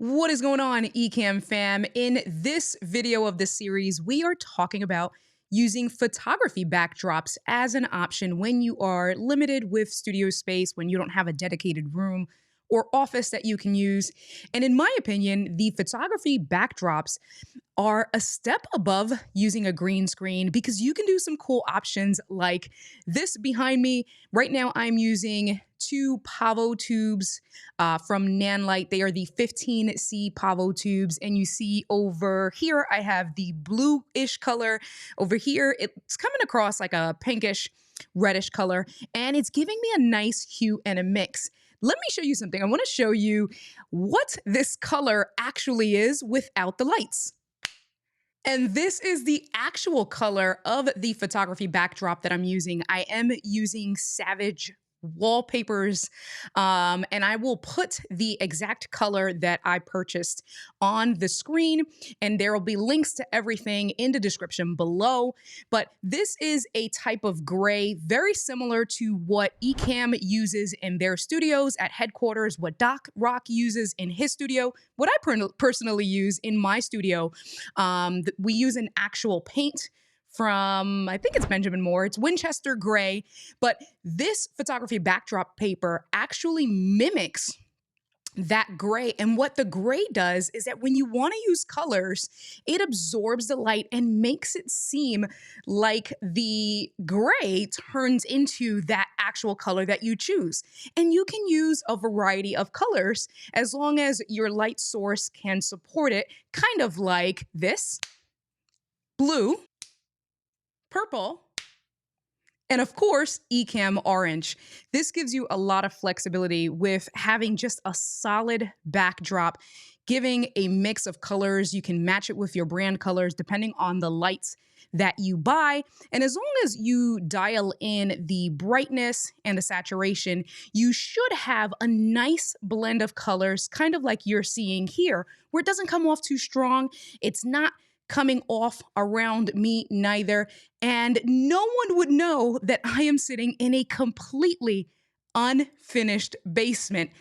What is going on, Ecamm fam? In this video of the series, we are talking about using photography backdrops as an option when you are limited with studio space, when you don't have a dedicated room or office that you can use. And in my opinion, the photography backdrops are a step above using a green screen because you can do some cool options like this behind me. Right now, I'm using two Pavo tubes from Nanlite. They are the 15C Pavo tubes. And you see over here, I have the bluish color. Over here, it's coming across like a pinkish, reddish color, and it's giving me a nice hue and a mix. Let me show you something. I want to show you what this color actually is without the lights. And this is the actual color of the photography backdrop that I'm using. I am using Savage wallpapers, and I will put the exact color that I purchased on the screen, and there will be links to everything in the description below. But this is a type of gray, very similar to what Ecamm uses in their studios at headquarters, what Doc Rock uses in his studio, what I personally use in my studio. We use an actual paint from, I think it's Benjamin Moore. It's Winchester Gray, but this photography backdrop paper actually mimics that gray. And what the gray does is that when you want to use colors, it absorbs the light and makes it seem like the gray turns into that actual color that you choose. And you can use a variety of colors as long as your light source can support it, kind of like this, blue, purple, and of course, Ecamm orange. This gives you a lot of flexibility with having just a solid backdrop, giving a mix of colors. You can match it with your brand colors depending on the lights that you buy. And as long as you dial in the brightness and the saturation, you should have a nice blend of colors, kind of like you're seeing here, where it doesn't come off too strong. It's not coming off around me neither, and no one would know that I am sitting in a completely unfinished basement.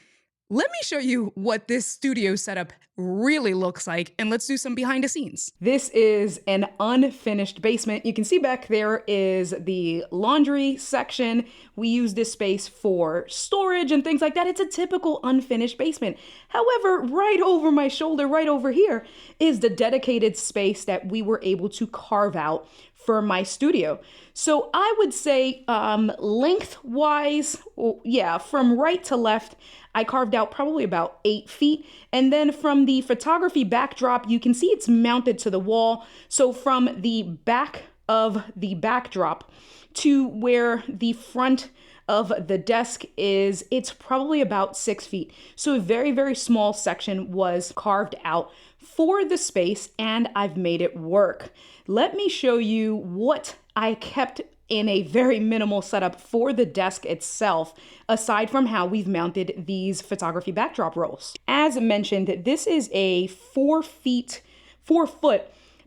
Let me show you what this studio setup really looks like, and let's do some behind the scenes. This is an unfinished basement. You can see back there is the laundry section. We use this space for storage and things like that. It's a typical unfinished basement. However, right over my shoulder, right over here, is the dedicated space that we were able to carve out for my studio. So I would say lengthwise, yeah, from right to left, I carved out probably about 8 feet. And then from the photography backdrop, you can see it's mounted to the wall. So from the back of the backdrop to where the front of the desk is, it's probably about 6 feet. So a very, very small section was carved out for the space, and I've made it work. Let me show you what I kept in a very minimal setup for the desk itself, aside from how we've mounted these photography backdrop rolls. As mentioned, this is a 4 foot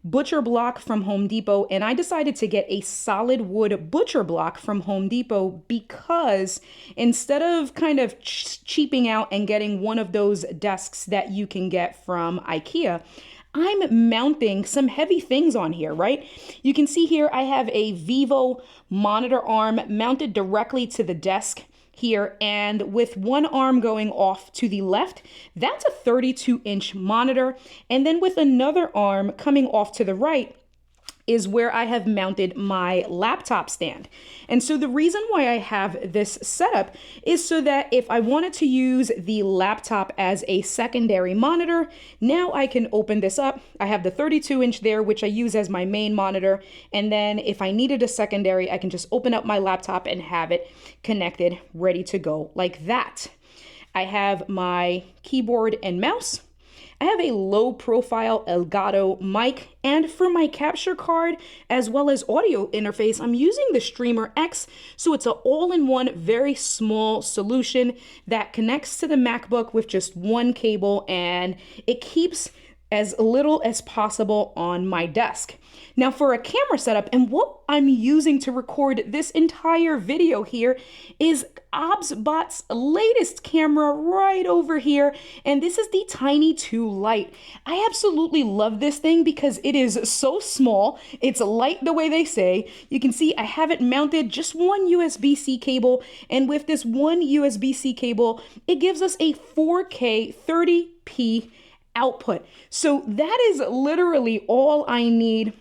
butcher block from Home Depot, and I decided to get a solid wood butcher block from Home Depot because instead of kind of cheaping out and getting one of those desks that you can get from IKEA, I'm mounting some heavy things on here, right? You can see here I have a Vivo monitor arm mounted directly to the desk here, and with one arm going off to the left, that's a 32-inch monitor, and then with another arm coming off to the right is where I have mounted my laptop stand. And so the reason why I have this setup is so that if I wanted to use the laptop as a secondary monitor, now I can open this up. I have the 32-inch there, which I use as my main monitor. And then if I needed a secondary, I can just open up my laptop and have it connected, ready to go like that. I have my keyboard and mouse. I have a low profile Delgado mic, and for my capture card as well as audio interface, I'm using the Streamer X. So it's an all-in-one, very small solution that connects to the MacBook with just one cable, and it keeps as little as possible on my desk. Now for a camera setup, and what I'm using to record this entire video here is ObsBot's latest camera right over here, and this is the Tiny 2 Lite. I absolutely love this thing because it is so small. It's light the way they say. You can see I have it mounted just one USB-C cable, and with this one USB-C cable, it gives us a 4K 30p output. So that is literally all I need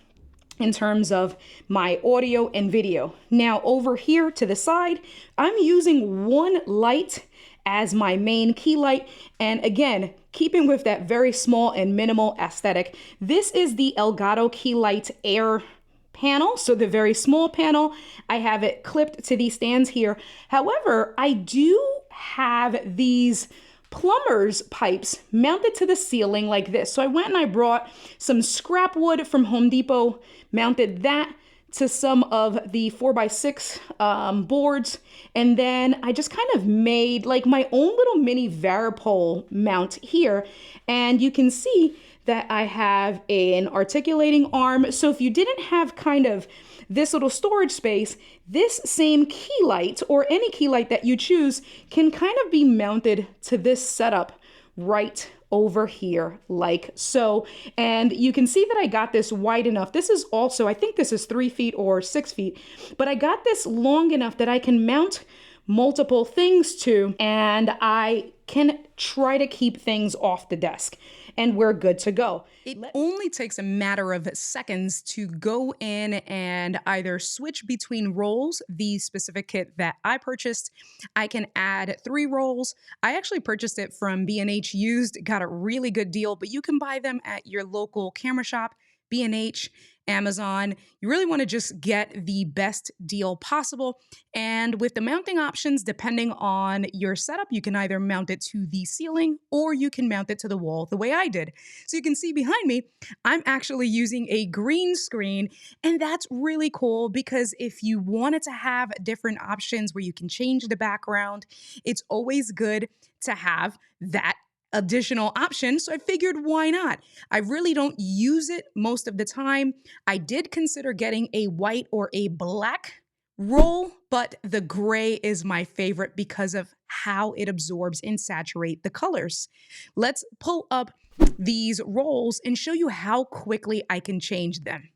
in terms of my audio and video. Now over here to the side, I'm using one light as my main key light. And again, keeping with that very small and minimal aesthetic, this is the Elgato key light Air panel, so the very small panel. I have it clipped to these stands here. However, I do have these plumber's pipes mounted to the ceiling like this. So I went and I brought some scrap wood from Home Depot, mounted that to some of the 4x6 boards, and then I just kind of made like my own little mini Varipole mount here. And you can see that I have an articulating arm. So if you didn't have kind of this little storage space, this same key light or any key light that you choose can kind of be mounted to this setup right over here like so. And you can see that I got this wide enough. This is also, I think this is 3 feet or 6 feet, but I got this long enough that I can mount multiple things to, and I can try to keep things off the desk, and we're good to go. It only takes a matter of seconds to go in and either switch between rolls, the specific kit that I purchased. I can add 3 rolls. I actually purchased it from B&H used, got a really good deal, but you can buy them at your local camera shop, B&H, Amazon. You really want to just get the best deal possible. And with the mounting options, depending on your setup, you can either mount it to the ceiling or you can mount it to the wall the way I did. So you can see behind me, I'm actually using a green screen, and that's really cool because if you wanted to have different options where you can change the background, it's always good to have that additional option. So I figured, why not? I really don't use it most of the time. I did consider getting a white or a black roll, but the gray is my favorite because of how it absorbs and saturate the colors. Let's pull up these rolls and show you how quickly I can change them.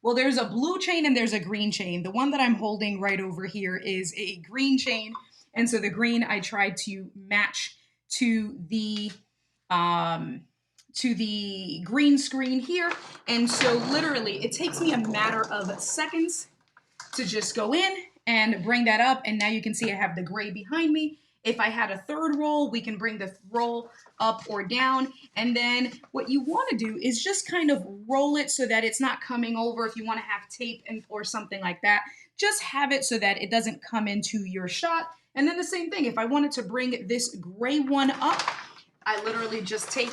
Well, there's a blue chain and there's a green chain. The one that I'm holding right over here is a green chain. And so the green I tried to match to the green screen here. And so literally it takes me a matter of seconds to just go in and bring that up. And now you can see I have the gray behind me. If I had a third roll, we can bring the roll up or down. And then what you want to do is just kind of roll it so that it's not coming over. If you want to have tape or something like that, just have it so that it doesn't come into your shot. And then the same thing, if I wanted to bring this gray one up, I literally just take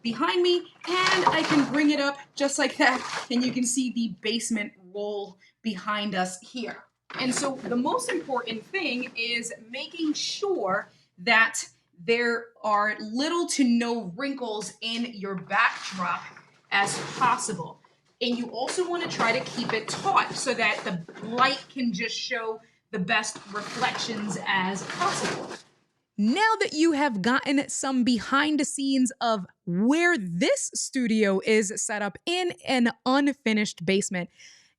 behind me and I can bring it up just like that. And you can see the basement roll behind us here. And so the most important thing is making sure that there are little to no wrinkles in your backdrop as possible. And you also want to try to keep it taut so that the light can just show the best reflections as possible. Now that you have gotten some behind the scenes of where this studio is set up in an unfinished basement,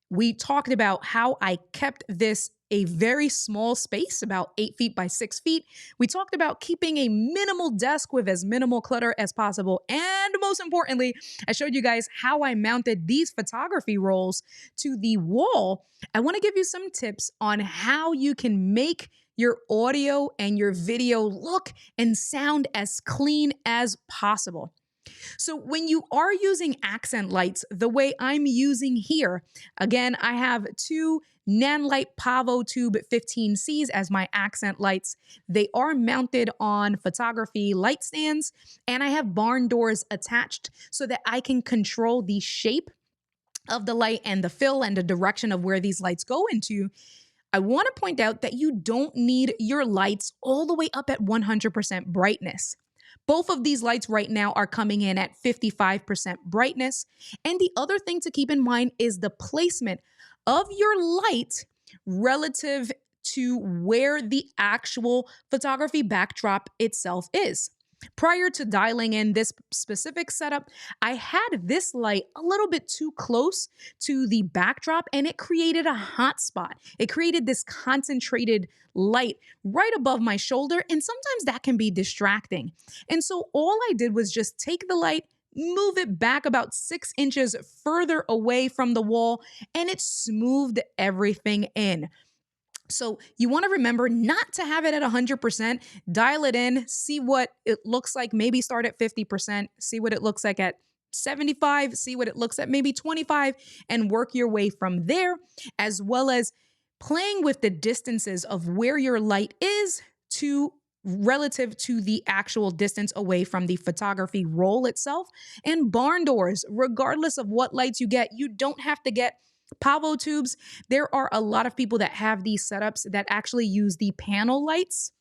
we talked about how I kept this a very small space, about 8 feet by 6 feet. We talked about keeping a minimal desk with as minimal clutter as possible. And most importantly, I showed you guys how I mounted these photography rolls to the wall. I want to give you some tips on how you can make your audio and your video look and sound as clean as possible. So when you are using accent lights the way I'm using here, again, I have 2 Nanlite Pavo Tube 15Cs as my accent lights. They are mounted on photography light stands, and I have barn doors attached so that I can control the shape of the light and the fill and the direction of where these lights go into. I want to point out that you don't need your lights all the way up at 100% brightness. Both of these lights right now are coming in at 55% brightness. And the other thing to keep in mind is the placement of your light relative to where the actual photography backdrop itself is. Prior to dialing in this specific setup, I had this light a little bit too close to the backdrop and it created a hot spot. It created this concentrated light right above my shoulder, and sometimes that can be distracting. And so all I did was just take the light, move it back about 6 inches further away from the wall, and it smoothed everything in. So you want to remember not to have it at 100%, dial it in, see what it looks like, maybe start at 50%, see what it looks like at 75, see what it looks at maybe 25, and work your way from there, as well as playing with the distances of where your light is to relative to the actual distance away from the photography roll itself. And barn doors, regardless of what lights you get, you don't have to get Pavo tubes. There are a lot of people that have these setups that actually use the panel lights.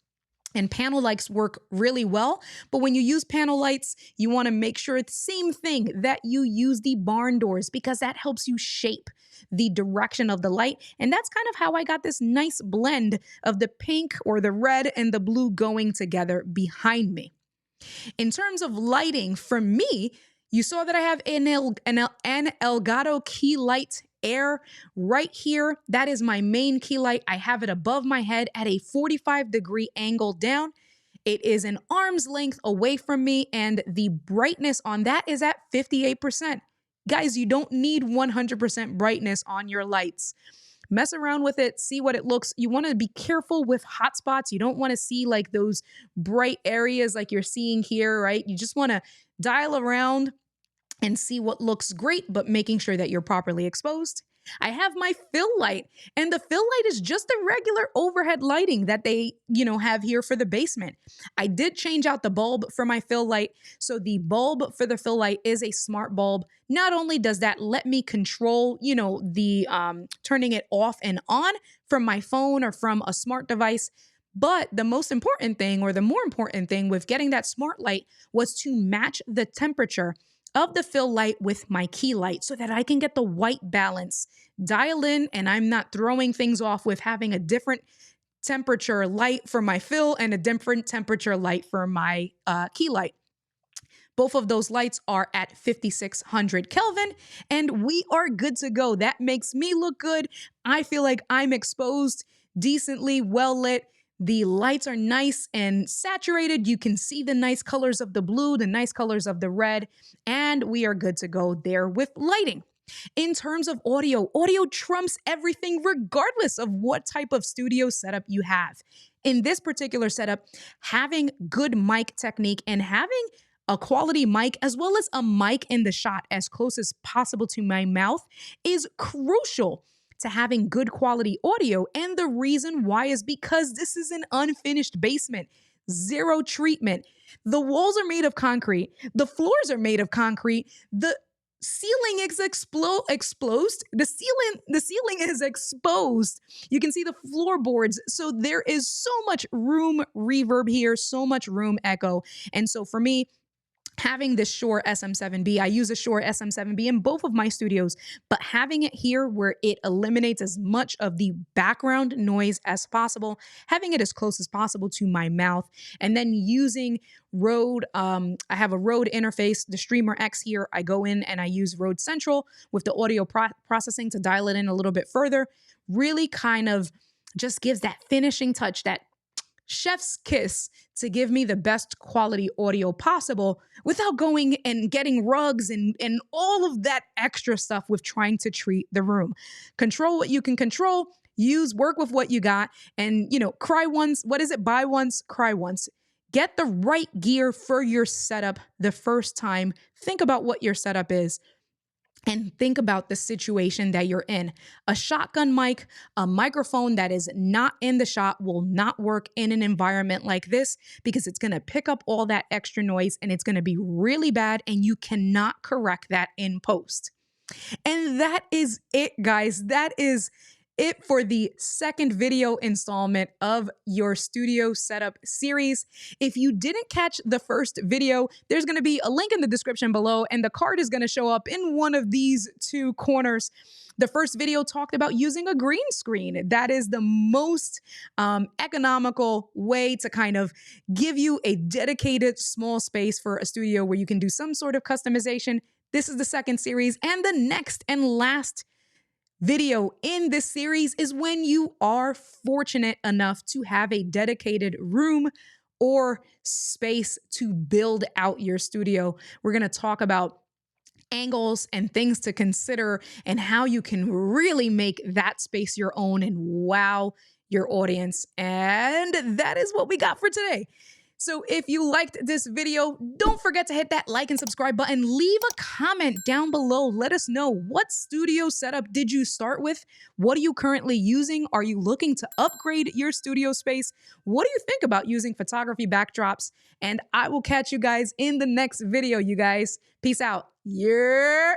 And panel lights work really well. But when you use panel lights, you want to make sure it's the same thing that you use the barn doors, because that helps you shape the direction of the light. And that's kind of how I got this nice blend of the pink or the red and the blue going together behind me. In terms of lighting, for me, you saw that I have an Elgato key light air right here. That is my main key light. I have it above my head at a 45-degree angle down. It is an arm's length away from me, and the brightness on that is at 58%. Guys, you don't need 100% brightness on your lights. Mess around with it, see what it looks. You want to be careful with hotspots. You don't want to see like those bright areas like you're seeing here, right? You just want to dial around and see what looks great, but making sure that you're properly exposed. I have my fill light, and the fill light is just a regular overhead lighting that they, have here for the basement. I did change out the bulb for my fill light. So the bulb for the fill light is a smart bulb. Not only does that let me control, the turning it off and on from my phone or from a smart device, but the most important thing, or the more important thing with getting that smart light, was to match the temperature of the fill light with my key light so that I can get the white balance dialed in, and I'm not throwing things off with having a different temperature light for my fill and a different temperature light for my key light. Both of those lights are at 5600 Kelvin, and we are good to go. That makes me look good. I feel like I'm exposed, decently well lit. The lights are nice and saturated. You can see the nice colors of the blue, the nice colors of the red, and we are good to go there with lighting. In terms of audio, audio trumps everything regardless of what type of studio setup you have. In this particular setup, having good mic technique and having a quality mic as well as a mic in the shot as close as possible to my mouth is crucial to having good quality audio. And the reason why is because this is an unfinished basement, zero treatment. The walls are made of concrete. The floors are made of concrete. The ceiling is exposed. The ceiling is exposed. You can see the floorboards. So there is so much room reverb here, so much room echo. And so for me, having this Shure SM7B, I use a Shure SM7B in both of my studios, but having it here where it eliminates as much of the background noise as possible, having it as close as possible to my mouth, and then using Rode, I have a Rode interface, the Streamer X here. I go in and I use Rode Central with the audio processing to dial it in a little bit further, really kind of just gives that finishing touch, that chef's kiss to give me the best quality audio possible without going and getting rugs and all of that extra stuff with trying to treat the room. Control what you can control, work with what you got, and cry once, buy once, cry once. Get the right gear for your setup the first time. Think about what your setup is. And think about the situation that you're in. A shotgun mic, a microphone that is not in the shot will not work in an environment like this because it's going to pick up all that extra noise and it's going to be really bad, and you cannot correct that in post. And that is it, guys. That is it for the second video installment of your studio setup series. If you didn't catch the first video, there's going to be a link in the description below, and the card is going to show up in one of these two corners. The first video talked about using a green screen. That is the most economical way to kind of give you a dedicated small space for a studio where you can do some sort of customization. This is the second series, and the next and last video in this series is when you are fortunate enough to have a dedicated room or space to build out your studio. We're going to talk about angles and things to consider and how you can really make that space your own and wow your audience. And that is what we got for today. So if you liked this video, don't forget to hit that like and subscribe button. Leave a comment down below. Let us know, what studio setup did you start with? What are you currently using? Are you looking to upgrade your studio space? What do you think about using photography backdrops? And I will catch you guys in the next video, you guys. Peace out. Yeah.